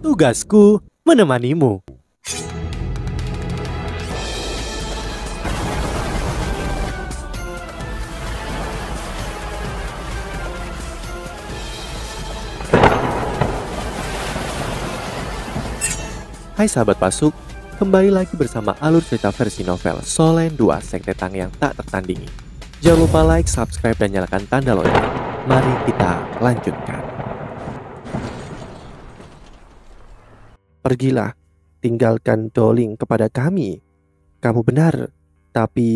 Tugasku menemanimu. Hai sahabat Pasuk, kembali lagi bersama alur cerita versi novel Solen 2 Sekte Tang yang tak tertandingi. Jangan lupa like, subscribe, dan nyalakan tanda lonceng. Mari kita lanjutkan. Pergilah, tinggalkan Doling kepada kami. Kamu benar, tapi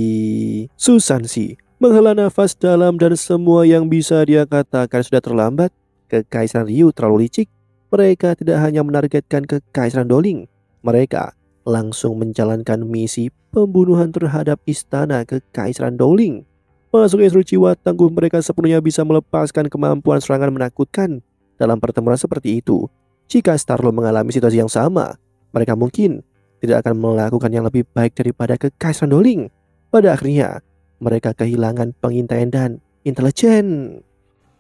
Susansi menghela nafas dalam dan semua yang bisa dia katakan sudah terlambat. Kekaisaran Ryu terlalu licik. Mereka tidak hanya menargetkan kekaisaran Doling, mereka langsung menjalankan misi pembunuhan terhadap istana kekaisaran Doling. Masuk instruksi tangguh mereka sepenuhnya bisa melepaskan kemampuan serangan menakutkan. Dalam pertemuan seperti itu, jika Starlo mengalami situasi yang sama, mereka mungkin tidak akan melakukan yang lebih baik daripada kekaisaran Doling. Pada akhirnya, mereka kehilangan pengintaian dan intelijen.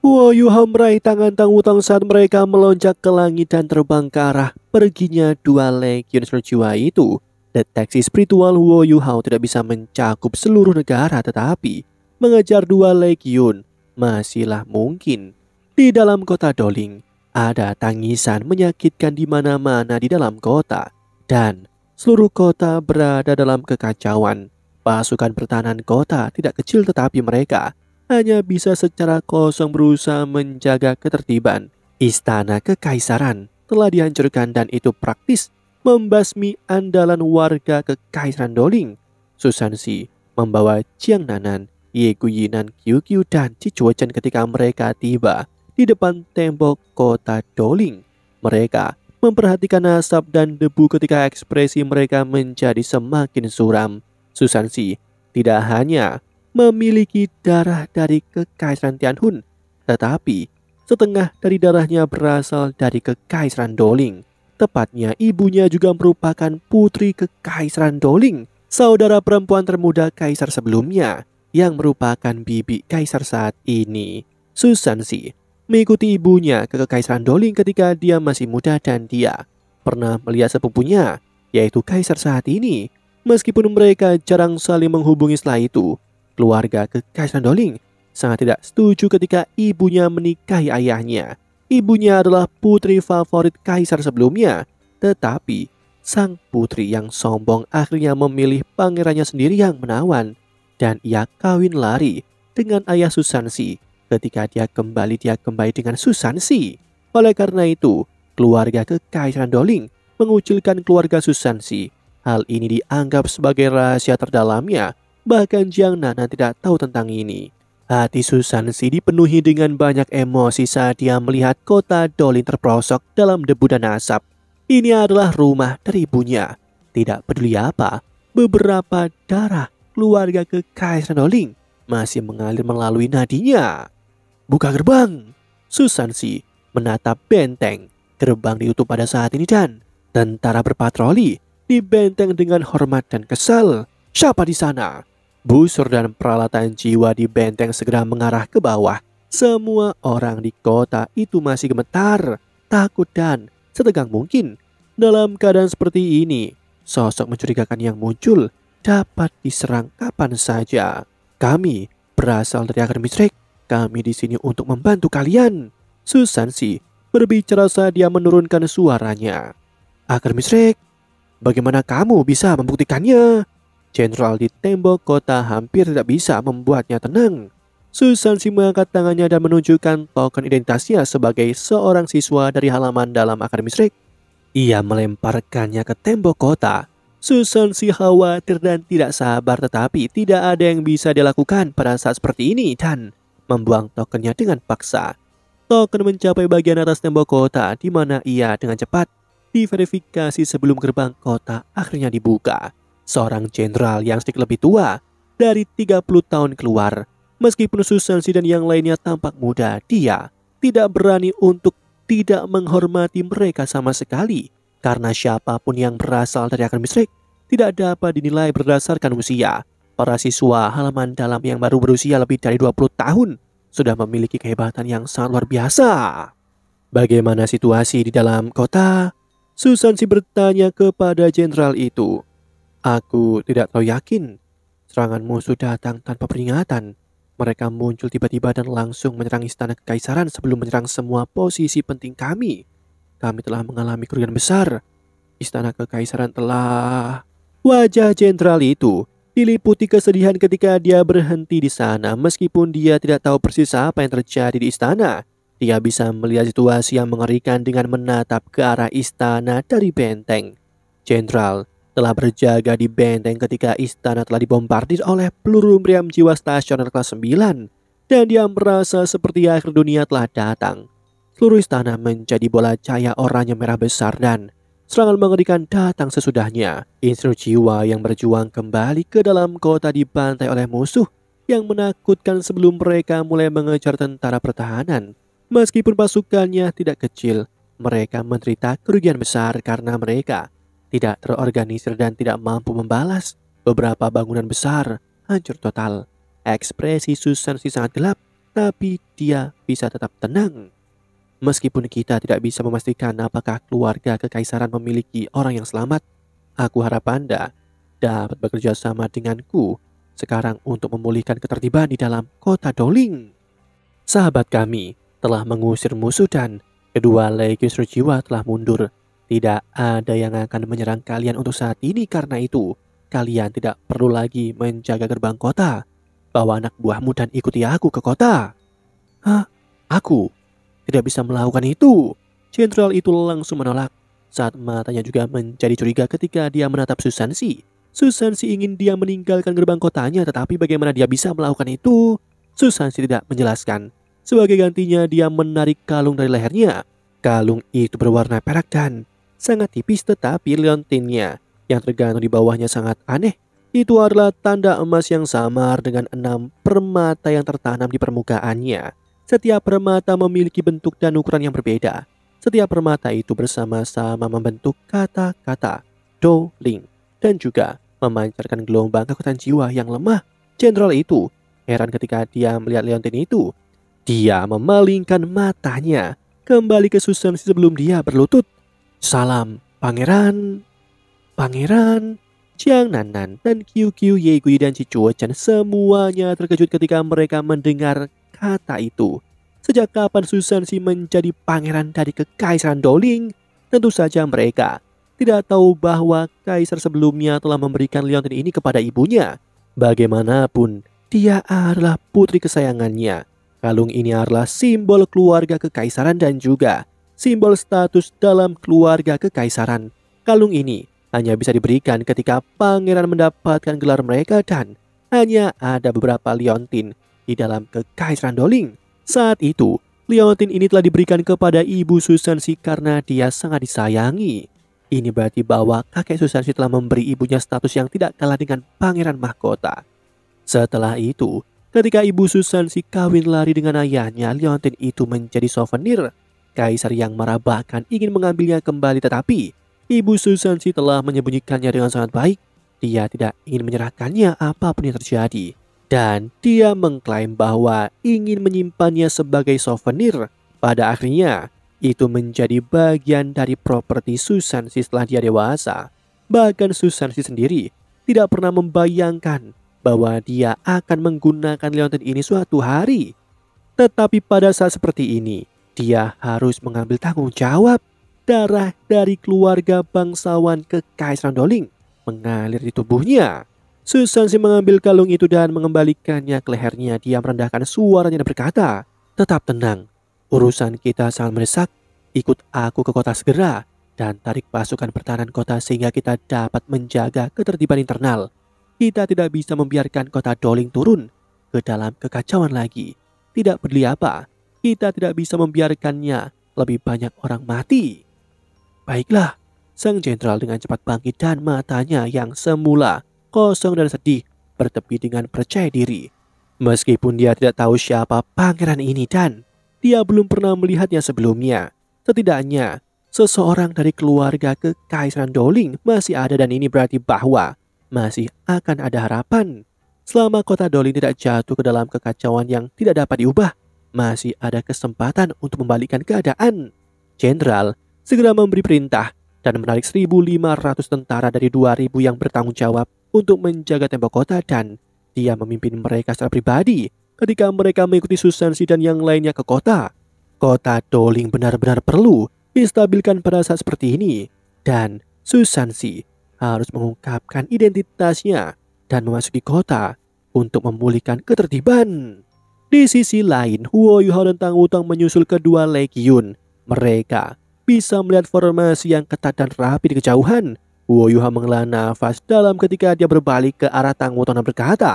Wo Yuhao meraih tangan Tang Wutong saat mereka melonjak ke langit dan terbang ke arah perginya dua legiun jiwa itu. Deteksi spiritual Wo Yuhao tidak bisa mencakup seluruh negara, tetapi mengejar dua legiun masihlah mungkin. Di dalam kota Doling, ada tangisan menyakitkan di mana-mana di dalam kota, dan seluruh kota berada dalam kekacauan. Pasukan pertahanan kota tidak kecil, tetapi mereka hanya bisa secara kosong berusaha menjaga ketertiban. Istana kekaisaran telah dihancurkan dan itu praktis membasmi andalan warga kekaisaran Doling. Susansi membawa Jiang Nanan, Ye Guyinan, Qiu Qiu, dan Cicuochen ketika mereka tiba di depan tembok kota Doling. Mereka memperhatikan asap dan debu ketika ekspresi mereka menjadi semakin suram. Susansi tidak hanya memiliki darah dari kekaisaran Tianhun, tetapi setengah dari darahnya berasal dari kekaisaran Doling. Tepatnya ibunya juga merupakan putri kekaisaran Doling, saudara perempuan termuda kaisar sebelumnya yang merupakan bibi kaisar saat ini. Susansi mengikuti ibunya ke kekaisaran Doling ketika dia masih muda dan dia pernah melihat sepupunya, yaitu kaisar saat ini. Meskipun mereka jarang saling menghubungi setelah itu, keluarga kekaisaran Doling sangat tidak setuju ketika ibunya menikahi ayahnya. Ibunya adalah putri favorit kaisar sebelumnya, tetapi sang putri yang sombong akhirnya memilih pangerannya sendiri yang menawan, dan ia kawin lari dengan ayah Susansi. Ketika dia kembali dengan Susansi. Oleh karena itu, keluarga kekaisaran Doling mengucilkan keluarga Susansi. Hal ini dianggap sebagai rahasia terdalamnya. Bahkan Jiang Nanan tidak tahu tentang ini. Hati Susansi dipenuhi dengan banyak emosi saat dia melihat kota Doling terperosok dalam debu dan asap. Ini adalah rumah dari ibunya. Tidak peduli apa, beberapa darah keluarga kekaisaran Doling masih mengalir melalui nadinya. Buka gerbang. Susansi menatap benteng. Gerbang ditutup pada saat ini dan tentara berpatroli di benteng dengan hormat dan kesal. Siapa di sana? Busur dan peralatan jiwa di benteng segera mengarah ke bawah. Semua orang di kota itu masih gemetar, takut, dan setegang mungkin. Dalam keadaan seperti ini, sosok mencurigakan yang muncul dapat diserang kapan saja. Kami berasal dari Akademi Shrek. Kami di sini untuk membantu kalian. Susansi berbicara saat dia menurunkan suaranya. Akademi Shrek, bagaimana kamu bisa membuktikannya? Jenderal di tembok kota hampir tidak bisa membuatnya tenang. Susansi mengangkat tangannya dan menunjukkan token identitasnya sebagai seorang siswa dari halaman dalam Akademi Shrek. Ia melemparkannya ke tembok kota. Susansi khawatir dan tidak sabar, tetapi tidak ada yang bisa dilakukan pada saat seperti ini dan membuang tokennya dengan paksa. Token mencapai bagian atas tembok kota di mana ia dengan cepat diverifikasi sebelum gerbang kota akhirnya dibuka. Seorang jenderal yang sedikit lebih tua dari 30 tahun keluar. Meskipun Susansi dan yang lainnya tampak muda, dia tidak berani untuk tidak menghormati mereka sama sekali. Karena siapapun yang berasal dari Akademi Shrek tidak dapat dinilai berdasarkan usia. Para siswa halaman dalam yang baru berusia lebih dari 20 tahun sudah memiliki kehebatan yang sangat luar biasa. Bagaimana situasi di dalam kota? Susansi bertanya kepada jenderal itu. Aku tidak terlalu yakin. Serangan musuh datang tanpa peringatan. Mereka muncul tiba-tiba dan langsung menyerang istana kekaisaran sebelum menyerang semua posisi penting kami. Kami telah mengalami kerugian besar. Istana kekaisaran telah... Wajah jenderal itu diliputi kesedihan ketika dia berhenti di sana. Meskipun dia tidak tahu persis apa yang terjadi di istana, dia bisa melihat situasi yang mengerikan dengan menatap ke arah istana dari benteng. Jenderal telah berjaga di benteng ketika istana telah dibombardir oleh peluru meriam jiwa stasioner kelas 9, dan dia merasa seperti akhir dunia telah datang. Seluruh istana menjadi bola cahaya oranye merah besar dan serangan mengerikan datang sesudahnya. Insinyur jiwa yang berjuang kembali ke dalam kota dibantai oleh musuh yang menakutkan sebelum mereka mulai mengejar tentara pertahanan. Meskipun pasukannya tidak kecil, mereka menderita kerugian besar karena mereka tidak terorganisir dan tidak mampu membalas. Beberapa bangunan besar hancur total. Ekspresi Susansi sangat gelap, tapi dia bisa tetap tenang. Meskipun kita tidak bisa memastikan apakah keluarga kekaisaran memiliki orang yang selamat, aku harap Anda dapat bekerja sama denganku sekarang untuk memulihkan ketertiban di dalam kota Doling. Sahabat kami telah mengusir musuh dan kedua legiun jiwa telah mundur. Tidak ada yang akan menyerang kalian untuk saat ini, karena itu kalian tidak perlu lagi menjaga gerbang kota. Bawa anak buahmu dan ikuti aku ke kota. Hah? Aku tidak bisa melakukan itu. Jenderal itu langsung menolak. Saat matanya juga menjadi curiga ketika dia menatap Susansi. Susansi ingin dia meninggalkan gerbang kotanya, tetapi bagaimana dia bisa melakukan itu? Susansi tidak menjelaskan. Sebagai gantinya dia menarik kalung dari lehernya. Kalung itu berwarna perak dan sangat tipis, tetapi liontinnya yang tergantung di bawahnya sangat aneh. Itu adalah tanda emas yang samar dengan 6 permata yang tertanam di permukaannya. Setiap permata memiliki bentuk dan ukuran yang berbeda. Setiap permata itu bersama-sama membentuk kata-kata Doling dan juga memancarkan gelombang kekuatan jiwa yang lemah. Jenderal itu heran ketika dia melihat liontin itu. Dia memalingkan matanya kembali ke Susansi sebelum dia berlutut. Salam, pangeran. Pangeran. Jiang Nanan dan Qiu Qiu, Ye Gui dan Cicuo Chen semuanya terkejut ketika mereka mendengar kata itu. Sejak kapan Susansi menjadi pangeran dari kekaisaran Doling? Tentu saja mereka tidak tahu bahwa kaisar sebelumnya telah memberikan liontin ini kepada ibunya. Bagaimanapun, dia adalah putri kesayangannya. Kalung ini adalah simbol keluarga kekaisaran dan juga simbol status dalam keluarga kekaisaran. Kalung ini hanya bisa diberikan ketika pangeran mendapatkan gelar mereka dan hanya ada beberapa liontin di dalam kekaisaran Doling. Saat itu, liontin ini telah diberikan kepada ibu Susansi karena dia sangat disayangi. Ini berarti bahwa kakek Susansi telah memberi ibunya status yang tidak kalah dengan pangeran mahkota. Setelah itu, ketika ibu Susansi kawin lari dengan ayahnya, liontin itu menjadi souvenir. Kaisar yang marah bahkan ingin mengambilnya kembali, tetapi ibu Susansi telah menyembunyikannya dengan sangat baik. Dia tidak ingin menyerahkannya apapun yang terjadi. Dan dia mengklaim bahwa ingin menyimpannya sebagai souvenir. Pada akhirnya, itu menjadi bagian dari properti Susansi setelah dia dewasa. Bahkan Susansi sendiri tidak pernah membayangkan bahwa dia akan menggunakan liontin ini suatu hari. Tetapi pada saat seperti ini, dia harus mengambil tanggung jawab. Darah dari keluarga bangsawan kekaisaran Doling mengalir di tubuhnya. Susansi mengambil kalung itu dan mengembalikannya ke lehernya. Dia merendahkan suaranya dan berkata, "Tetap tenang, urusan kita sangat mendesak. Ikut aku ke kota segera dan tarik pasukan pertahanan kota sehingga kita dapat menjaga ketertiban internal. Kita tidak bisa membiarkan kota Doling turun ke dalam kekacauan lagi. Tidak peduli apa, kita tidak bisa membiarkannya lebih banyak orang mati." Baiklah, sang jenderal dengan cepat bangkit dan matanya yang semula kosong dan sedih bertepi dengan percaya diri. Meskipun dia tidak tahu siapa pangeran ini dan dia belum pernah melihatnya sebelumnya, setidaknya seseorang dari keluarga kekaisaran Doling masih ada, dan ini berarti bahwa masih akan ada harapan. Selama kota Doling tidak jatuh ke dalam kekacauan yang tidak dapat diubah, masih ada kesempatan untuk membalikkan keadaan. Jenderal segera memberi perintah dan menarik 1.500 tentara dari 2.000 yang bertanggung jawab untuk menjaga tembok kota, dan dia memimpin mereka secara pribadi ketika mereka mengikuti Susansi dan yang lainnya ke kota. Kota Doling benar-benar perlu distabilkan pada saat seperti ini, dan Susansi harus mengungkapkan identitasnya dan memasuki kota untuk memulihkan ketertiban. Di sisi lain, Huo Yuhao dan Tang Wutong menyusul kedua legiun. Mereka bisa melihat formasi yang ketat dan rapi di kejauhan. Huo Yuhao menghela nafas dalam ketika dia berbalik ke arah Tang Wutong dan berkata,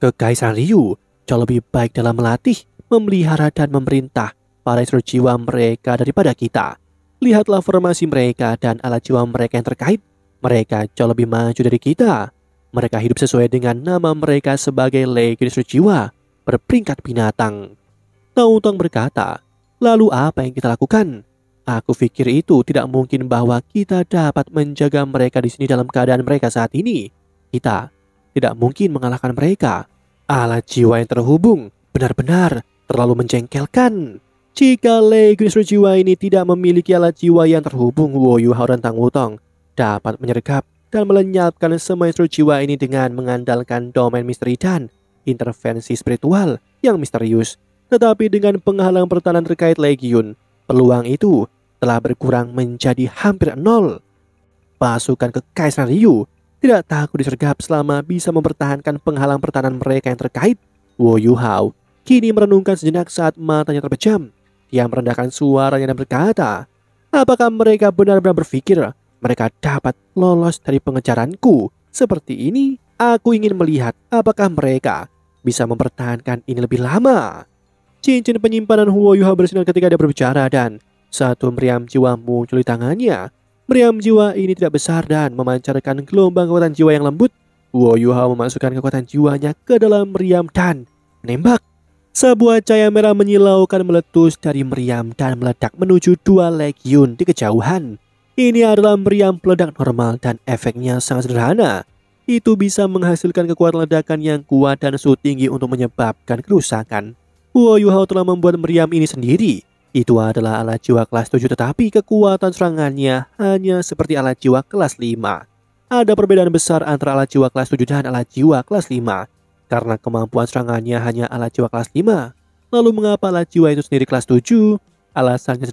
"Kekaisaran Ryu jauh lebih baik dalam melatih, memelihara dan memerintah para instruktur jiwa mereka daripada kita. Lihatlah formasi mereka dan alat jiwa mereka yang terkait. Mereka jauh lebih maju dari kita. Mereka hidup sesuai dengan nama mereka sebagai legiun instruktur jiwa berperingkat binatang." Tang Wutong berkata, "Lalu apa yang kita lakukan? Aku pikir itu tidak mungkin bahwa kita dapat menjaga mereka di sini dalam keadaan mereka saat ini. Kita tidak mungkin mengalahkan mereka. Alat jiwa yang terhubung benar-benar terlalu menjengkelkan. Jika legiun instruktur jiwa ini tidak memiliki alat jiwa yang terhubung, Huo Yuhao dan Tang Wutong dapat menyergap dan melenyapkan semua instruktur jiwa ini dengan mengandalkan domain misteri dan intervensi spiritual yang misterius. Tetapi dengan penghalang pertahanan terkait legiun, peluang itu telah berkurang menjadi hampir nol. Pasukan Kekaisaran Ryu tidak takut disergap selama bisa mempertahankan penghalang pertahanan mereka yang terkait." Huo Yuhao kini merenungkan sejenak saat matanya terpejam. Dia merendahkan suaranya dan berkata, "Apakah mereka benar-benar berpikir mereka dapat lolos dari pengejaranku seperti ini? Aku ingin melihat apakah mereka bisa mempertahankan ini lebih lama." Cincin penyimpanan Huo Yuhao bersinar ketika dia berbicara, dan satu meriam jiwa muncul di tangannya. Meriam jiwa ini tidak besar dan memancarkan gelombang kekuatan jiwa yang lembut. Huo Yuhao memasukkan kekuatan jiwanya ke dalam meriam dan menembak. Sebuah cahaya merah menyilaukan meletus dari meriam dan meledak menuju dua legiun di kejauhan. Ini adalah meriam peledak normal dan efeknya sangat sederhana. Itu bisa menghasilkan kekuatan ledakan yang kuat dan suhu tinggi untuk menyebabkan kerusakan. Huo Yuhao telah membuat meriam ini sendiri. Itu adalah alat jiwa kelas 7, tetapi kekuatan serangannya hanya seperti alat jiwa kelas 5. Ada perbedaan besar antara alat jiwa kelas 7 dan alat jiwa kelas 5. Karena kemampuan serangannya hanya alat jiwa kelas 5. Lalu mengapa alat jiwa itu sendiri kelas 7? Alasannya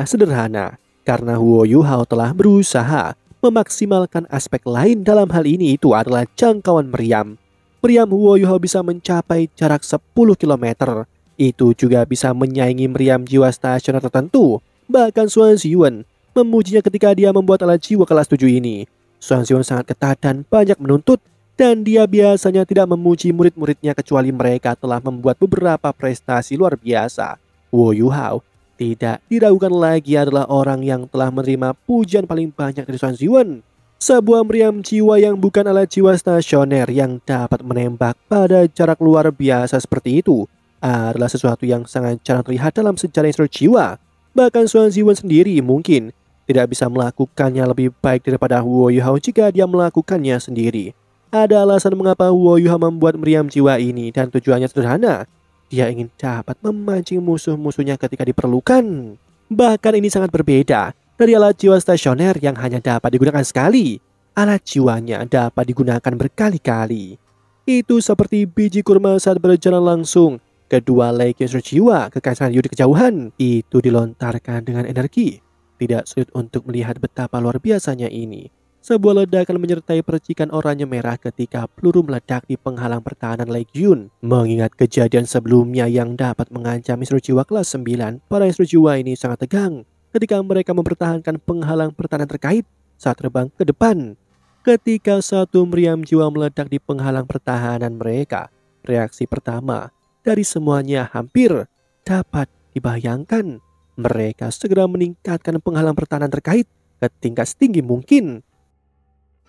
sederhana. Karena Huo Yuhao telah berusaha memaksimalkan aspek lain dalam hal ini, itu adalah jangkauan meriam. Meriam Huo Yuhao bisa mencapai jarak 10 km. Itu juga bisa menyaingi meriam jiwa stasioner tertentu. Bahkan Xuan Ziyuan memujinya ketika dia membuat alat jiwa kelas 7 ini. Xuan Ziyuan sangat ketat dan banyak menuntut, dan dia biasanya tidak memuji murid-muridnya kecuali mereka telah membuat beberapa prestasi luar biasa. Huo Yuhao tidak diragukan lagi adalah orang yang telah menerima pujian paling banyak dari Xuan Ziyuan. Sebuah meriam jiwa yang bukan alat jiwa stasioner yang dapat menembak pada jarak luar biasa seperti itu adalah sesuatu yang sangat jarang terlihat dalam sejarah instruktur jiwa. Bahkan Xuan Ziyuan sendiri mungkin tidak bisa melakukannya lebih baik daripada Huo Yuhao jika dia melakukannya sendiri. Ada alasan mengapa Huo Yuhao membuat meriam jiwa ini, dan tujuannya sederhana. Dia ingin dapat memancing musuh-musuhnya ketika diperlukan. Bahkan ini sangat berbeda dari alat jiwa stasioner yang hanya dapat digunakan sekali. Alat jiwanya dapat digunakan berkali-kali. Itu seperti biji kurma saat berjalan langsung. Kedua legiun instruktur jiwa Kekaisaran Ryu di kejauhan itu dilontarkan dengan energi. Tidak sulit untuk melihat betapa luar biasanya ini. Sebuah ledakan menyertai percikan oranye merah ketika peluru meledak di penghalang pertahanan legiun. Mengingat kejadian sebelumnya yang dapat mengancam instruktur jiwa kelas 9, para instruktur jiwa ini sangat tegang ketika mereka mempertahankan penghalang pertahanan terkait saat terbang ke depan. Ketika satu meriam jiwa meledak di penghalang pertahanan mereka, reaksi pertama dari semuanya hampir dapat dibayangkan. Mereka segera meningkatkan penghalang pertahanan terkait ke tingkat setinggi mungkin.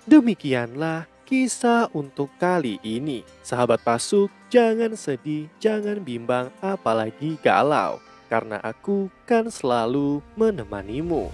Demikianlah kisah untuk kali ini. Sahabat Pasuk, jangan sedih, jangan bimbang, apalagi galau, karena aku kan selalu menemanimu.